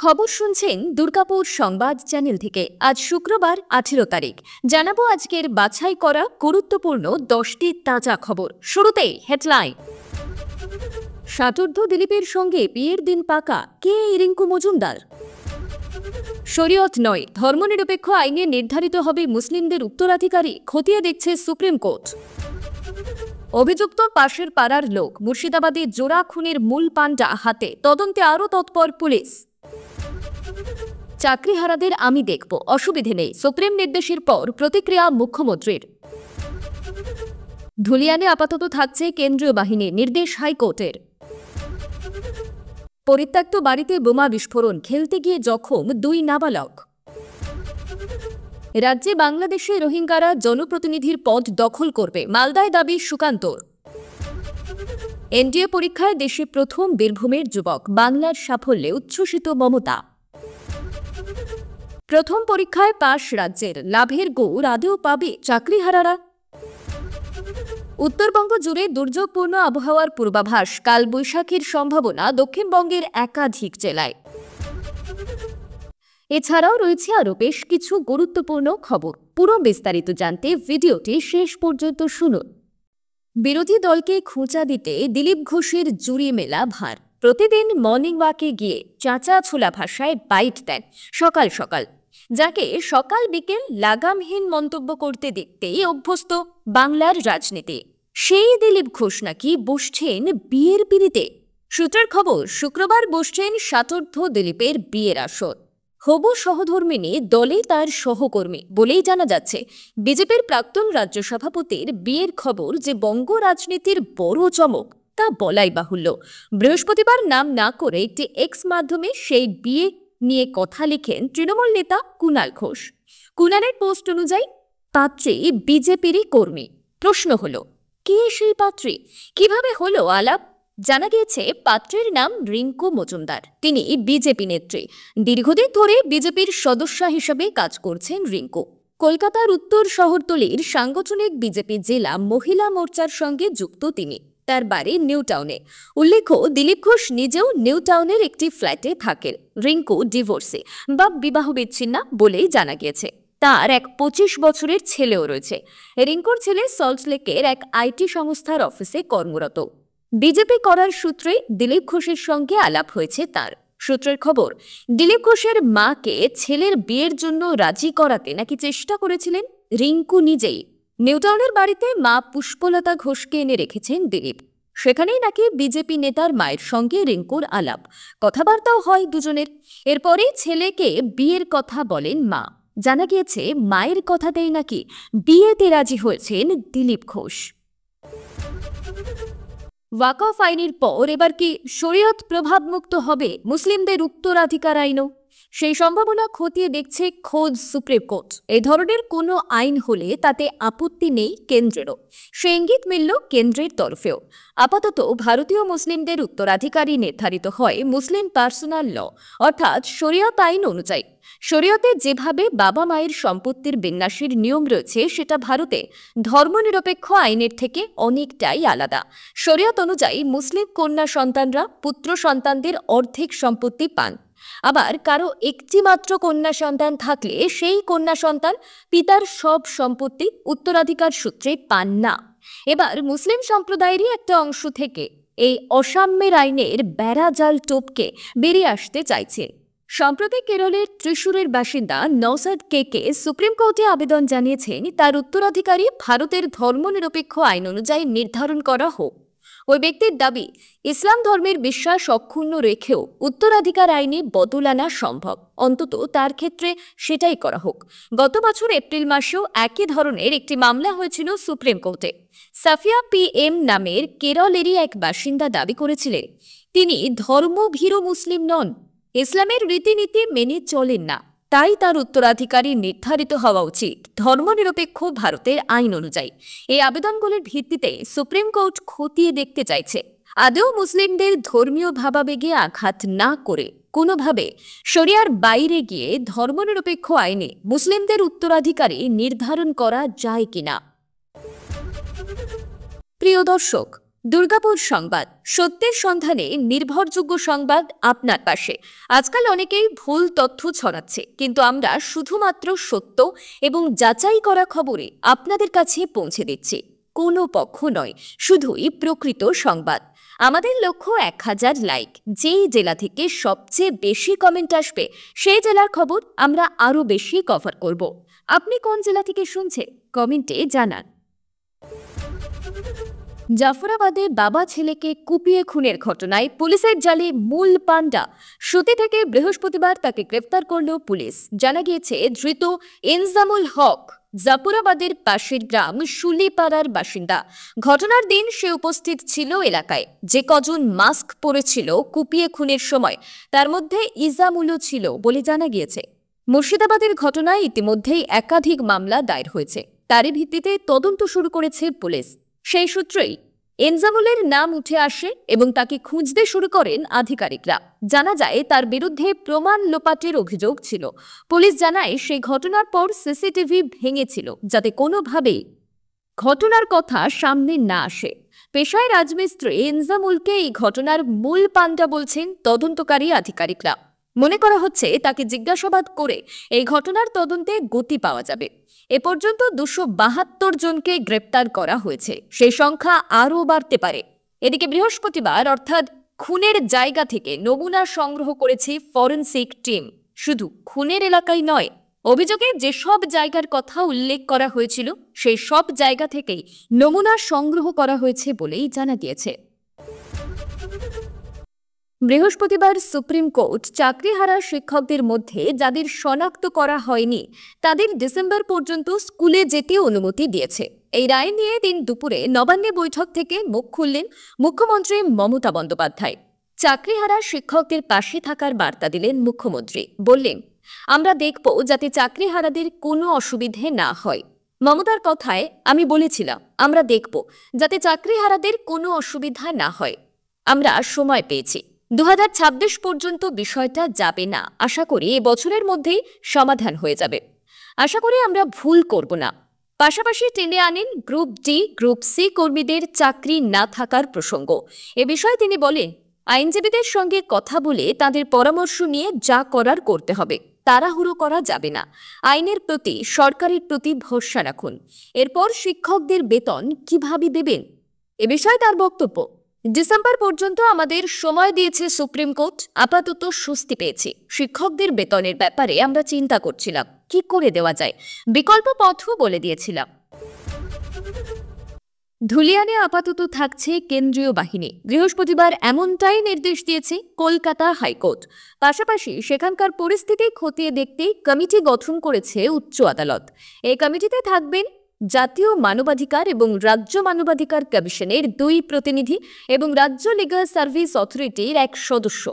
খবর শুনছেন দুর্গাপুর সংবাদ চ্যানেল থেকে। আজ শুক্রবার 18 তারিখ। জানাবো আজকের বাছাই করা গুরুত্বপূর্ণ 10টি তাজা খবর। শুরুতেই হেডলাইন। ষাটোর্ধ্ব দিলীপের সঙ্গে বিয়ের দিন পাকা, কে রিঙ্কু মজুমদার? শরীয়ত নয়, ধর্মনিরপেক্ষ আইনে নির্ধারিত হবে মুসলিমদের উত্তরাধিকারী, খতিয়ে দেখছে সুপ্রিম কোর্ট। অভিযুক্ত পাশের পাড়ার লোক, মুর্শিদাবাদে জোড়া খুনের মূল পান্ডা হাতে, তদন্তে আরও তৎপর পুলিশ। চাকরিহারাদের আমি দেখব, অসুবিধে নেই, সুপ্রিম নির্দেশের পর প্রতিক্রিয়া মুখ্যমন্ত্রীর। ধুলিয়ানে আপাতত থাকছে কেন্দ্রীয় বাহিনী, নির্দেশ হাইকোর্টের। পরিত্যক্ত বাড়িতে বোমা বিস্ফোরণ, খেলতে গিয়ে জখম 2 নাবালক। রাজ্যে বাংলাদেশে রোহিঙ্গারা জনপ্রতিনিধির পদ দখল করবে, মালদায় দাবি সুকান্তর। এনডিএ পরীক্ষায় দেশে প্রথম বীরভূমের যুবক, বাংলার সাফল্যে উচ্ছ্বসিত মমতা। প্রথম পরীক্ষায় পাশ রাজ্যের, লাভের গৌর আদৌ পাবে চাকরিহারারা? উত্তরবঙ্গ জুড়ে দুর্যোগপূর্ণ আবহাওয়ার পূর্বাভাস, কাল বৈশাখীর সম্ভাবনা দক্ষিণবঙ্গের একাধিক জেলায়। এছাড়াও রয়েছে আরও বেশ কিছু গুরুত্বপূর্ণ খবর। পুরো বিস্তারিত জানতে ভিডিওটি শেষ পর্যন্ত শুনুন। বিরোধী দলকে খোঁচা দিতে দিলীপ ঘোষের জুড়ি মেলা ভার। প্রতিদিন মর্নিং ওয়াকে গিয়ে চাঁচা ছোলা ভাষায় বাইট দেন সকাল সকাল, যাকে সকাল বিকেল লাগামহীন মন্তব্য করতে দেখতেই অভ্যস্ত বাংলার রাজনীতি। সেই দিলীপ ঘোষ নাকি বসছেন বিয়ের পিড়িতে। সূত্রের খবর, শুক্রবার বসছেন ষাটোর্ধ্ব দিলীপের বিয়ের আসর। হবু সহধর্মিনী দলে তার সহকর্মী বলেই জানা যাচ্ছে। বিজেপির প্রাক্তন রাজ্য সভাপতির বিয়ের খবর যে বঙ্গ রাজনীতির বড় চমক, তা বলাই বাহুল্য। বৃহস্পতিবার নাম না করে একটি এক্স মাধ্যমে সেই বিয়ে নিয়ে কথা লিখেন তৃণমূল নেতা কুণাল ঘোষ। কুণালের পোস্ট অনুযায়ী পাত্রী বিজেপিরই কর্মী। প্রশ্ন হলো, কে সেই পাত্রী? কিভাবে হলো আলাপ? জানা গিয়েছে পাত্রের নাম রিঙ্কু মজুমদার। তিনি বিজেপি নেত্রী। দীর্ঘদিন ধরে বিজেপির সদস্য হিসেবে কাজ করছেন রিঙ্কু। কলকাতার উত্তর শহরতলির সাংগঠনিক বিজেপি জেলা মহিলা মোর্চার সঙ্গে যুক্ত তিনি। তার বাড়ি নিউ টাউনে। উল্লেখ্য, দিলীপ ঘোষ নিজেও নিউ টাউনের একটি ফ্ল্যাটে থাকেন। রিঙ্কু ডিভোর্সে বা বিবাহ বিচ্ছিন্ন বলেই জানা গিয়েছে। তার এক 25 বছরের ছেলেও রয়েছে। রিঙ্কুর ছেলে সল্টলেকের এক আইটি সংস্থার অফিসে কর্মরত। বিজেপি করার সূত্রে দিলীপ ঘোষের সঙ্গে আলাপ হয়েছে তার। সূত্রের খবর, দিলীপ ঘোষের মাকে ছেলের বিয়ের জন্য রাজি করাতে নাকি চেষ্টা করেছিলেন রিঙ্কু নিজেই। নিউটাউনের বাড়িতে মা পুষ্পলতা ঘোষকে এনে রেখেছেন দিলীপ। সেখানেই নাকি বিজেপি নেতার মায়ের সঙ্গে রিঙ্কুর আলাপ, কথাবার্তাও হয় দুজনের। এরপরেই ছেলেকে বিয়ের কথা বলেন মা। জানা গিয়েছে মায়ের কথাতেই নাকি বিয়েতে রাজি হয়েছেন দিলীপ ঘোষ। ওয়াকফ আইনের পর এবার কি শরীয়ত প্রভাবমুক্ত হবে মুসলিমদের উত্তরাধিকার আইনও? সেই সম্ভাবনা খতিয়ে দেখছে খোদ সুপ্রিম কোর্ট। এই ধরনের কোনো আইন হলে তাতে আপত্তি নেই কেন্দ্রেরও, সে ইঙ্গিত মিলল কেন্দ্রের তরফেও। আপাতত ভারতীয় মুসলিমদের উত্তরাধিকারী নির্ধারিত হয় মুসলিম পার্সোনাল ল, অর্থাৎ শরীয়ত আইন অনুযায়ী। শরীয়তে যেভাবে বাবা মায়ের সম্পত্তির বিন্যাসের নিয়ম রয়েছে, সেটা ভারতে ধর্মনিরপেক্ষ আইনের থেকে অনেকটাই আলাদা। শরীয়ত অনুযায়ী মুসলিম কন্যা সন্তানরা পুত্র সন্তানদের অর্ধেক সম্পত্তি পান। আবার কারো একটি মাত্র কন্যা সন্তান থাকলে সেই কন্যা সন্তান পিতার সব সম্পত্তি উত্তরাধিকার সূত্রে পান না। এবার মুসলিম সম্প্রদায়েরই একটা অংশ থেকে এই অসাম্যের আইনের বেড়াজাল টপকে বেরিয়ে আসতে চাইছে। সম্প্রতি কেরলের ত্রিশূরের বাসিন্দা নওসাদ কে সুপ্রিম কোর্টে আবেদন জানিয়েছেন তার উত্তরাধিকারী ভারতের ধর্মনিরপেক্ষ আইন অনুযায়ী নির্ধারণ করা হোক। ওই ব্যক্তির দাবি, ইসলাম ধর্মের বিশ্বাস অক্ষুণ্ণ রেখেও উত্তরাধিকার আইনে বদল আনা সম্ভব। অন্তত তার ক্ষেত্রে সেটাই করা হোক। গত বছর এপ্রিল মাসেও একই ধরনের একটি মামলা হয়েছিল সুপ্রিম কোর্টে। সাফিয়া PM নামের কেরলেরই এক বাসিন্দা দাবি করেছিলেন তিনি ধর্মভীরু মুসলিম নন, ইসলামের রীতিনীতি মেনে চলেন না, তাই তার উত্তরাধিকারী নির্ধারিত হওয়া উচিত ধর্মনিরপেক্ষ ভারতের আইন অনুযায়ী। এই আবেদনগুলির ভিত্তিতে সুপ্রিম কোর্ট খতিয়ে দেখতে চাইছে আদৌ মুসলিমদের ধর্মীয় ভাবাবেগে আঘাত না করে কোনোভাবে শরিয়ার বাইরে গিয়ে ধর্মনিরপেক্ষ আইনে মুসলিমদের উত্তরাধিকারী নির্ধারণ করা যায় কিনা। প্রিয় দর্শক, দুর্গাপুর সংবাদ, সত্যের সন্ধানে নির্ভরযোগ্য সংবাদ আপনার পাশে। আজকাল অনেকেই ভুল তথ্য ছড়াচ্ছে, কিন্তু আমরা শুধুমাত্র সত্য এবং যাচাই করা খবরে আপনাদের কাছে পৌঁছে দিচ্ছি। কোনো পক্ষ নয়, শুধুই প্রকৃত সংবাদ। আমাদের লক্ষ্য 1000 লাইক। যেই জেলা থেকে সবচেয়ে বেশি কমেন্ট আসবে সেই জেলার খবর আমরা আরো বেশি কভার করব। আপনি কোন জেলা থেকে শুনছেন কমেন্টে জানান। জাফরাবাদে বাবা ছেলেকে কুপিয়ে খুনের ঘটনায় পুলিশের জালে মূল পান্ডা। সুতি থেকে বৃহস্পতিবার তাকে গ্রেফতার করল পুলিশ। জানা গিয়েছে ধৃত ইনজামুল হক জাফরাবাদের পাশের গ্রাম শুলিপাড়ার বাসিন্দা। ঘটনার দিন সে উপস্থিত ছিল এলাকায়। যে কজন মাস্ক পরেছিল কুপিয়ে খুনের সময় তার মধ্যে ইজামুলও ছিল বলে জানা গিয়েছে। মুর্শিদাবাদের ঘটনায় ইতিমধ্যেই একাধিক মামলা দায়ের হয়েছে। তারই ভিত্তিতে তদন্ত শুরু করেছে পুলিশ। সেই সূত্রেই এনজামুলের নাম উঠে আসে এবং তাকে খুঁজতে শুরু করেন আধিকারিকরা। জানা যায় তার বিরুদ্ধে প্রমাণ লোপাটের অভিযোগ ছিল। পুলিশ জানায় সেই ঘটনার পর সিসিটিভি ভেঙেছিল যাতে কোনোভাবেই ঘটনার কথা সামনে না আসে। পেশায় রাজমিস্ত্রি এনজামুলকে এই ঘটনার মূল পান্ডা বলছেন তদন্তকারী আধিকারিকরা। মনে করা হচ্ছে তাকে জিজ্ঞাসাবাদ করে এই ঘটনার তদন্তে গতি পাওয়া যাবে। এ পর্যন্ত 272 জনকে গ্রেপ্তার করা হয়েছে। সেই সংখ্যা আরও বাড়তে পারে। এদিকে বৃহস্পতিবার অর্থাৎ খুনের জায়গা থেকে নমুনা সংগ্রহ করেছে ফরেনসিক টিম। শুধু খুনের এলাকায় নয়, অভিযোগে যেসব জায়গার কথা উল্লেখ করা হয়েছিল সেই সব জায়গা থেকেই নমুনা সংগ্রহ করা হয়েছে বলেই জানা গিয়েছে। বৃহস্পতিবার সুপ্রিম কোর্ট চাকরিহারা শিক্ষকদের মধ্যে যাদের শনাক্ত করা হয়নি তাদের ডিসেম্বর পর্যন্ত স্কুলে যেতে অনুমতি দিয়েছে। এই রায় নিয়ে দিন দুপুরে নবান্নে বৈঠক থেকে মুখ খুললেন মুখ্যমন্ত্রী মমতা বন্দ্যোপাধ্যায়। চাকরিহারা শিক্ষকদের পাশে থাকার বার্তা দিলেন মুখ্যমন্ত্রী। বললেন, আমরা দেখব যাতে চাকরিহারাদের কোনো অসুবিধে না হয়। মমতার কথায় আমি বলেছিলাম, আমরা দেখব যাতে চাকরিহারাদের কোনো অসুবিধা না হয়। আমরা সময় পেয়েছি। 2026 পর্যন্ত বিষয়টা যাবে না। আশা করি এ বছরের মধ্যেই সমাধান হয়ে যাবে। আশা করি আমরা ভুল করব না। পাশাপাশি টেনে আনেন গ্রুপ ডি, গ্রুপ সি কর্মীদের চাকরি না থাকার প্রসঙ্গ। এ বিষয়ে তিনি বলেন, আইনজীবীদের সঙ্গে কথা বলে তাদের পরামর্শ নিয়ে যা করার করতে হবে। তাড়াহুড়ো করা যাবে না। আইনের প্রতি, সরকারের প্রতি ভরসা রাখুন। এরপর শিক্ষকদের বেতন কিভাবে দেবেন এ বিষয়ে তার বক্তব্য। ডিসেম্বর পর্যন্ত আমাদের সময় দিয়েছে সুপ্রিম কোর্ট। আপাতত স্বস্তি পেয়েছি। শিক্ষকদের বেতনের ব্যাপারে আমরা চিন্তা করছিলাম কি করে দেওয়া যায়, বিকল্প পথও বলে দিয়েছিলাম। ধুলিয়ানে আপাতত থাকছে কেন্দ্রীয় বাহিনী। বৃহস্পতিবার এমনটাই নির্দেশ দিয়েছে কলকাতা হাইকোর্ট। পাশাপাশি সেখানকার পরিস্থিতি খতিয়ে দেখতে কমিটি গঠন করেছে উচ্চ আদালত। এই কমিটিতে থাকবেন জাতীয় মানবাধিকার এবং রাজ্য মানবাধিকার কমিশনের 2 প্রতিনিধি এবং রাজ্য লিগাল সার্ভিস অথরিটির 1 সদস্য।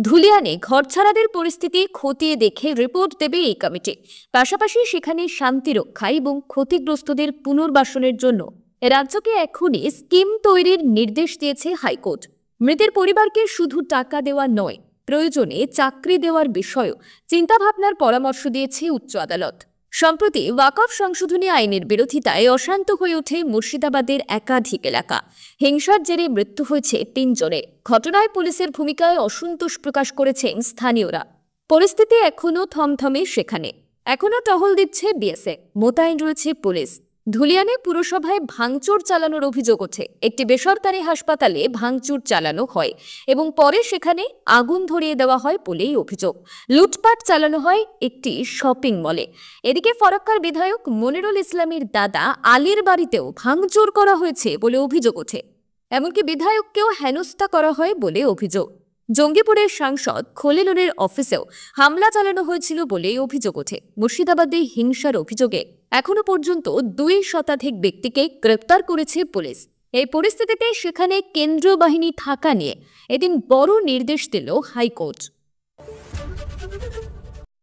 ধুলিয়ানে ঘরছাড়াদের পরিস্থিতি খতিয়ে দেখে রিপোর্ট দেবে এই কমিটি। পাশাপাশি সেখানে শান্তি রক্ষা এবং ক্ষতিগ্রস্তদের পুনর্বাসনের জন্য রাজ্যকে এখনই স্কিম তৈরির নির্দেশ দিয়েছে হাইকোর্ট। মৃতের পরিবারকে শুধু টাকা দেওয়া নয়, প্রয়োজনে চাকরি দেওয়ার বিষয়েও চিন্তাভাবনার পরামর্শ দিয়েছে উচ্চ আদালত। সম্প্রতি ওয়াকফ সংশোধনী আইনের বিরোধিতায় অশান্ত হয়ে ওঠে মুর্শিদাবাদের একাধিক এলাকা। হিংসার জেরে মৃত্যু হয়েছে 3 জনের। ঘটনায় পুলিশের ভূমিকায় অসন্তোষ প্রকাশ করেছেন স্থানীয়রা। পরিস্থিতি এখনও থমথমে সেখানে। এখনও টহল দিচ্ছে বিএসএফ, মোতায়েন রয়েছে পুলিশ। ধুলিয়ানে পুরসভায় ভাঙচুর চালানোর অভিযোগ ওঠে। একটি বেসরকারি হাসপাতালে ভাঙচুর চালানো হয় এবং পরে সেখানে আগুন ধরিয়ে দেওয়া হয় বলেই অভিযোগ। লুটপাট চালানো হয় একটি শপিং মলে। এদিকে ফরাক্কার বিধায়ক মনিরুল ইসলামের দাদা আলীর বাড়িতেও ভাঙচুর করা হয়েছে বলে অভিযোগ ওঠে। এমনকি বিধায়ককেও হেনস্থা করা হয় বলে অভিযোগ। জঙ্গিপুরের সাংসদ খলিলুরের অফিসেও হামলা চালানো হয়েছিল বলে অভিযোগ ওঠে। মুর্শিদাবাদে হিংসার অভিযোগে এখনো পর্যন্ত 2 শতাধিক ব্যক্তিকে গ্রেপ্তার করেছে পুলিশ। এই পরিস্থিতিতে সেখানে কেন্দ্রীয় বাহিনী থাকা নিয়ে এদিন বড় নির্দেশ দিল হাইকোর্ট।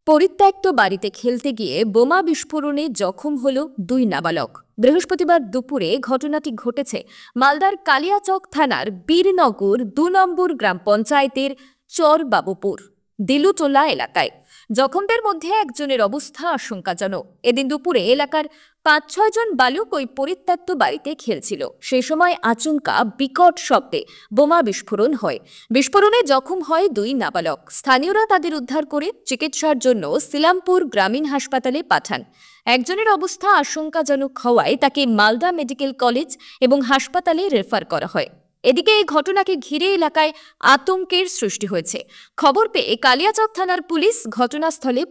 পরিত্যক্ত বাড়িতে খেলতে গিয়ে বোমা বিস্ফোরণে জখম হল 2 নাবালক। বৃহস্পতিবার দুপুরে ঘটনাটি ঘটেছে মালদার কালিয়াচক থানার বীরনগর 2 নম্বর গ্রাম পঞ্চায়েতের চরবাবুপুর দিলুটোলা এলাকায়। জখমদের মধ্যে একজনের অবস্থা আশঙ্কাজনক। এদিন দুপুরে এলাকার 5-6 জন বালক ওই পরিত্যক্ত বাড়িতে খেলছিল। সেই সময় আচমকা বিকট শব্দে বোমা বিস্ফোরণ হয়। বিস্ফোরণে জখম হয় 2 নাবালক। স্থানীয়রা তাদের উদ্ধার করে চিকিৎসার জন্য সিলামপুর গ্রামীণ হাসপাতালে পাঠান। একজনের অবস্থা আশঙ্কাজনক হওয়ায় তাকে মালদা মেডিকেল কলেজ এবং হাসপাতালে রেফার করা হয়। এদিকে এই ঘটনাকে ঘিরে এলাকায় আতঙ্কের সৃষ্টি হয়েছে। খবর পেয়ে কালিয়াচক থানার পুলিশ ঘটনাস্থলে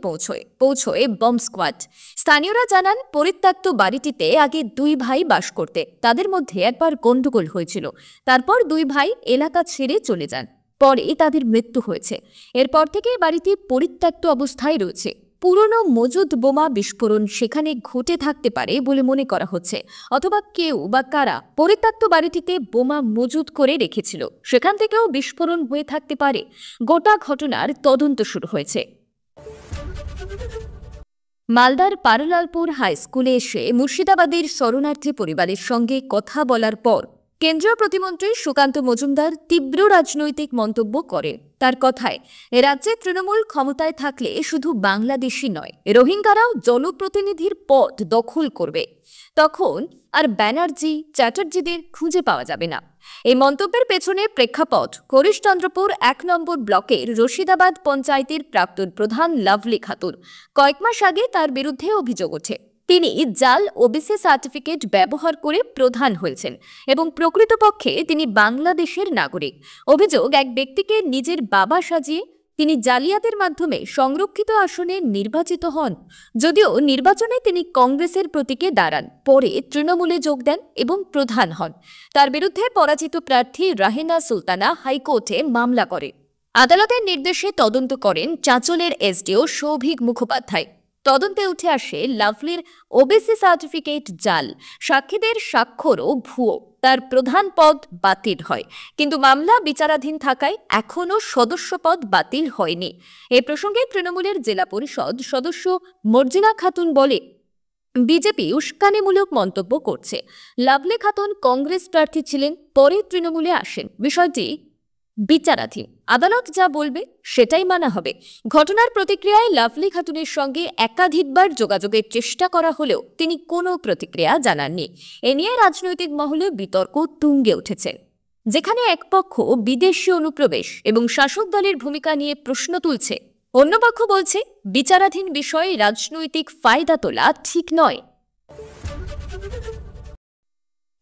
পৌঁছয় বম্ব স্কোয়াড। স্থানীয়রা জানান, পরিত্যক্ত বাড়িটিতে আগে 2 ভাই বাস করতে। তাদের মধ্যে একবার গন্ডগোল হয়েছিল। তারপর 2 ভাই এলাকা ছেড়ে চলে যান। পরে তাদের মৃত্যু হয়েছে। এরপর থেকে বাড়িটি পরিত্যক্ত অবস্থায় রয়েছে। পুরনো মজুদ বোমা বিস্ফোরণ সেখানে ঘটে থাকতে পারে বলে মনে করা হচ্ছে, অথবা কেউ বা কারা পরিত্যক্ত বাড়িটিতে বোমা মজুদ করে রেখেছিল, সেখান থেকেও বিস্ফোরণ হয়ে থাকতে পারে। গোটা ঘটনার তদন্ত শুরু হয়েছে। মালদার পারলালপুর হাই স্কুলে এসে মুর্শিদাবাদের শরণার্থী পরিবারের সঙ্গে কথা বলার পর কেন্দ্রীয় প্রতিমন্ত্রী সুকান্ত মজুমদার তীব্র রাজনৈতিক মন্তব্য করেন। তার কথায়, রাজ্যে তৃণমূল ক্ষমতায় থাকলে শুধু বাংলাদেশই নয়, রোহিঙ্গারাও জনপ্রতিনিধির পদ দখল করবে। তখন আর ব্যানার্জি চ্যাটার্জিদের খুঁজে পাওয়া যাবে না। এই মন্তব্যের পেছনে প্রেক্ষাপট হরিশচন্দ্রপুর 1 নম্বর ব্লকের রশিদাবাদ পঞ্চায়েতের প্রাক্তন প্রধান লাভলি খাতুন। কয়েক মাস আগে তার বিরুদ্ধে অভিযোগ ওঠে তিনি জাল ওবিসি সার্টিফিকেট ব্যবহার করে প্রধান হয়েছেন এবং প্রকৃতপক্ষে তিনি বাংলাদেশের নাগরিক। অভিযোগ, এক ব্যক্তিকে নিজের বাবা সাজিয়ে তিনি জালিয়াতির মাধ্যমে সংরক্ষিত আসনে নির্বাচিত হন। যদিও নির্বাচনে তিনি কংগ্রেসের প্রতীকে দাঁড়ান, পরে তৃণমূলে যোগ দেন এবং প্রধান হন। তার বিরুদ্ধে পরাজিত প্রার্থী রাহেনা সুলতানা হাইকোর্টে মামলা করে। আদালতের নির্দেশে তদন্ত করেন চাঁচলের এসডিও সৌভিক মুখোপাধ্যায়। তদন্তে উঠে আসে লাভলির ওবিসি সার্টিফিকেট জাল, সাক্ষীদের স্বাক্ষরও ভুয়ো। তার প্রধান পদ বাতিল হয়, কিন্তু মামলা বিচারাধীন থাকায় এখনও সদস্য পদ বাতিল হয়নি। এ প্রসঙ্গে তৃণমূলের জেলা পরিষদ সদস্য মর্জিনা খাতুন বলে, বিজেপি উস্কানিমূলক মন্তব্য করছে। লাভলি খাতুন কংগ্রেস প্রার্থী ছিলেন, পরে তৃণমূলে আসেন। বিষয়টি বিচারাধীন, আদালত যা বলবে সেটাই মানা হবে। ঘটনার প্রতিক্রিয়ায় লাভলি খাতুনের সঙ্গে একাধিকবার যোগাযোগের চেষ্টা করা হলেও তিনি কোনো প্রতিক্রিয়া জানাননি। এ নিয়ে রাজনৈতিক মহলে বিতর্ক তুঙ্গে উঠেছে, যেখানে এক পক্ষ বিদেশি অনুপ্রবেশ এবং শাসক দলের ভূমিকা নিয়ে প্রশ্ন তুলছে, অন্য পক্ষ বলছে বিচারাধীন বিষয়ে রাজনৈতিক ফায়দা তোলা ঠিক নয়।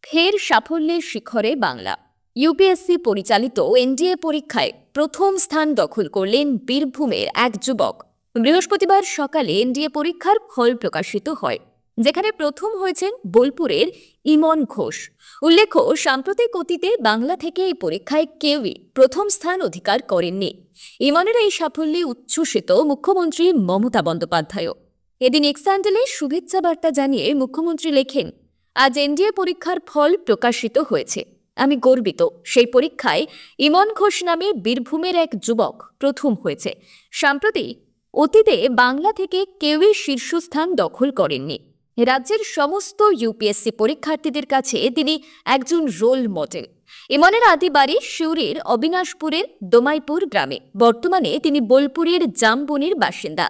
ফের সাফল্যের শিখরে বাংলা। ইউপিএসসি পরিচালিত এনডিএ পরীক্ষায় প্রথম স্থান দখল করলেন বীরভূমের এক যুবক। বৃহস্পতিবার সকালে এনডিএ পরীক্ষার ফল প্রকাশিত হয়, যেখানে প্রথম হয়েছেন বোলপুরের ইমন ঘোষ। উল্লেখ্য, সাম্প্রতিক অতীতে বাংলা থেকে এই পরীক্ষায় কেউই প্রথম স্থান অধিকার করেননি। ইমনের এই সাফল্যে উচ্ছ্বসিত মুখ্যমন্ত্রী মমতা বন্দ্যোপাধ্যায়ও। এদিন এক্স হ্যান্ডেলে শুভেচ্ছা বার্তা জানিয়ে মুখ্যমন্ত্রী লেখেন, আজ এনডিএ পরীক্ষার ফল প্রকাশিত হয়েছে। আমি গর্বিত, সেই পরীক্ষায় ইমন ঘোষ নামে বীরভূমের এক যুবক প্রথম হয়েছে। সাম্প্রতিক অতীতে বাংলা থেকে কেউই শীর্ষস্থান দখল করেননি। রাজ্যের সমস্ত ইউপিএসসি পরীক্ষার্থীদের কাছে তিনি একজন রোল মডেল। ইমনের আদি বাড়ি সিউড়ির অবিনাশপুরের দোমাইপুর গ্রামে। বর্তমানে তিনি বোলপুরের জামবনির বাসিন্দা।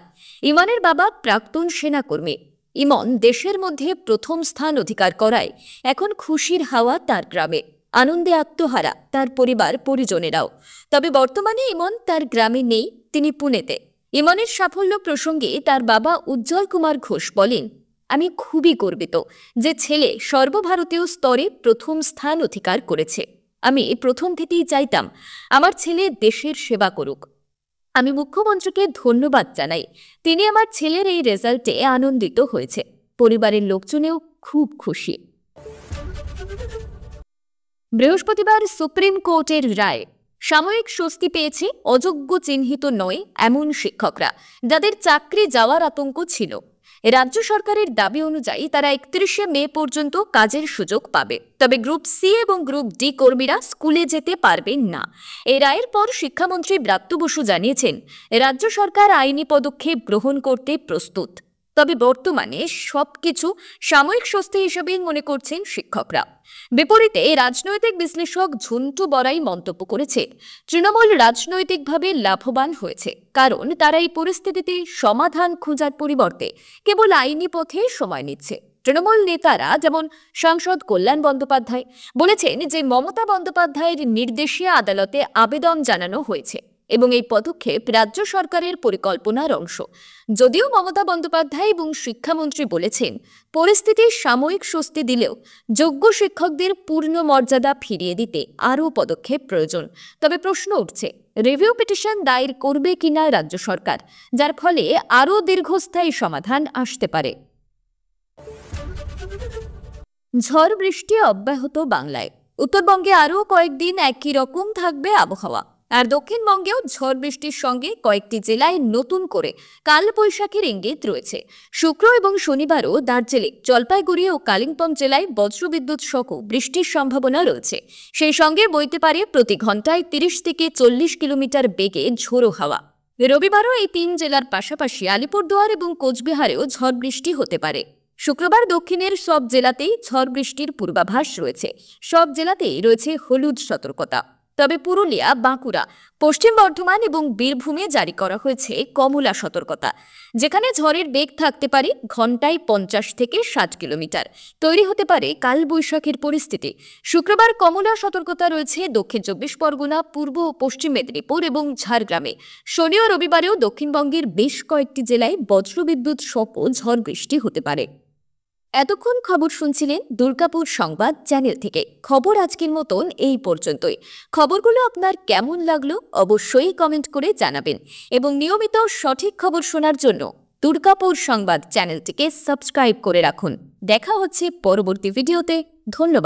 ইমনের বাবা প্রাক্তন সেনাকর্মী। ইমন দেশের মধ্যে প্রথম স্থান অধিকার করায় এখন খুশির হাওয়া তার গ্রামে। আনন্দে আত্মহারা তার পরিবার পরিজনেরাও। তবে বর্তমানে ইমন তার গ্রামে নেই, তিনি পুনেতে। ইমনের সাফল্য প্রসঙ্গে তার বাবা উজ্জ্বল কুমার ঘোষ বলেন, আমি খুবই গর্বিত যে ছেলে সর্বভারতীয় স্তরে প্রথম স্থান অধিকার করেছে। আমি প্রথম থেকেই চাইতাম আমার ছেলে দেশের সেবা করুক। আমি মুখ্যমন্ত্রীকে ধন্যবাদ জানাই, তিনি আমার ছেলের এই রেজাল্টে আনন্দিত হয়েছে। পরিবারের লোকজনেও খুব খুশি। বৃহস্পতিবার সুপ্রিম কোর্টের রায়, সাময়িক স্বস্তি পেয়েছে অযোগ্য চিহ্নিত নয় এমন শিক্ষকরা, যাদের চাকরি যাওয়ার আতঙ্ক ছিল। রাজ্য সরকারের দাবি অনুযায়ী তারা 31শে মে পর্যন্ত কাজের সুযোগ পাবে। তবে গ্রুপ সি এবং গ্রুপ ডি কর্মীরা স্কুলে যেতে পারবেন না। এই রায়ের পর শিক্ষামন্ত্রী ব্রাত্য বসু জানিয়েছেন, রাজ্য সরকার আইনি পদক্ষেপ গ্রহণ করতে প্রস্তুত। তবে বর্তমানে সবকিছু সাময়িক স্বস্তি হিসেবেই মনে করছেন শিক্ষকরা। বিপরীতে রাজনৈতিক বিশ্লেষক ঝুন্টু বড়াই মন্তব্য করেছে, তৃণমূল রাজনৈতিকভাবে লাভবান হয়েছে, কারণ তারা এই পরিস্থিতিতে সমাধান খোঁজার পরিবর্তে কেবল আইনি পথে সময় নিচ্ছে। তৃণমূল নেতারা যেমন সাংসদ কল্যাণ বন্দ্যোপাধ্যায় বলেছেন যে মমতা বন্দ্যোপাধ্যায়ের নির্দেশে আদালতে আবেদন জানানো হয়েছে এবং এই পদক্ষেপ রাজ্য সরকারের পরিকল্পনার অংশ। যদিও মমতা বন্দ্যোপাধ্যায় এবং শিক্ষামন্ত্রী বলেছেন পরিস্থিতির সাময়িক স্বস্তি দিলেও যোগ্য শিক্ষকদের পূর্ণ মর্যাদা ফিরিয়ে দিতে আরও পদক্ষেপ প্রয়োজন। তবে প্রশ্ন উঠছে, রিভিউ পিটিশন দায়ের করবে কিনা রাজ্য সরকার, যার ফলে আরও দীর্ঘস্থায়ী সমাধান আসতে পারে। ঝড় বৃষ্টি অব্যাহত বাংলায়। উত্তরবঙ্গে আরও কয়েকদিন একই রকম থাকবে আবহাওয়া, আর দক্ষিণবঙ্গেও ঝড় বৃষ্টির সঙ্গে কয়েকটি জেলায় নতুন করে কালবৈশাখীর ইঙ্গিত রয়েছে। শুক্র এবং শনিবারও দার্জিলিং, জলপাইগুড়ি ও কালিম্পং জেলায় বজ্রবিদ্যুৎ সহ বৃষ্টির সম্ভাবনা রয়েছে। সেই সঙ্গে বইতে পারে প্রতি ঘন্টায় 30 থেকে 40 কিলোমিটার বেগে ঝোড়ো হাওয়া। রবিবারও এই 3 জেলার পাশাপাশি আলিপুরদুয়ার এবং কোচবিহারেও ঝড় বৃষ্টি হতে পারে। শুক্রবার দক্ষিণের সব জেলাতেই ঝড় বৃষ্টির পূর্বাভাস রয়েছে। সব জেলাতেই রয়েছে হলুদ সতর্কতা। তবে পুরুলিয়া, বাঁকুড়া, পশ্চিম বর্ধমান এবং বীরভূমে জারি করা হয়েছে কমলা সতর্কতা, যেখানে ঝড়ের বেগ থাকতে পারে ঘন্টায় 50 থেকে 60 কিলোমিটার। তৈরি হতে পারে কালবৈশাখীর পরিস্থিতি। শুক্রবার কমলা সতর্কতা রয়েছে দক্ষিণ 24 পরগনা, পূর্ব ও পশ্চিম মেদিনীপুর এবং ঝাড়গ্রামে। শনি ও রবিবারেও দক্ষিণবঙ্গের বেশ কয়েকটি জেলায় বজ্রবিদ্যুৎ সহ ঝড় বৃষ্টি হতে পারে। এতক্ষণ খবর শুনছিলেন দুর্গাপুর সংবাদ চ্যানেল থেকে। খবর আজকের মতন এই পর্যন্তই। খবরগুলো আপনার কেমন লাগলো অবশ্যই কমেন্ট করে জানাবেন এবং নিয়মিত সঠিক খবর শোনার জন্য দুর্গাপুর সংবাদ চ্যানেলটিকে সাবস্ক্রাইব করে রাখুন। দেখা হচ্ছে পরবর্তী ভিডিওতে। ধন্যবাদ।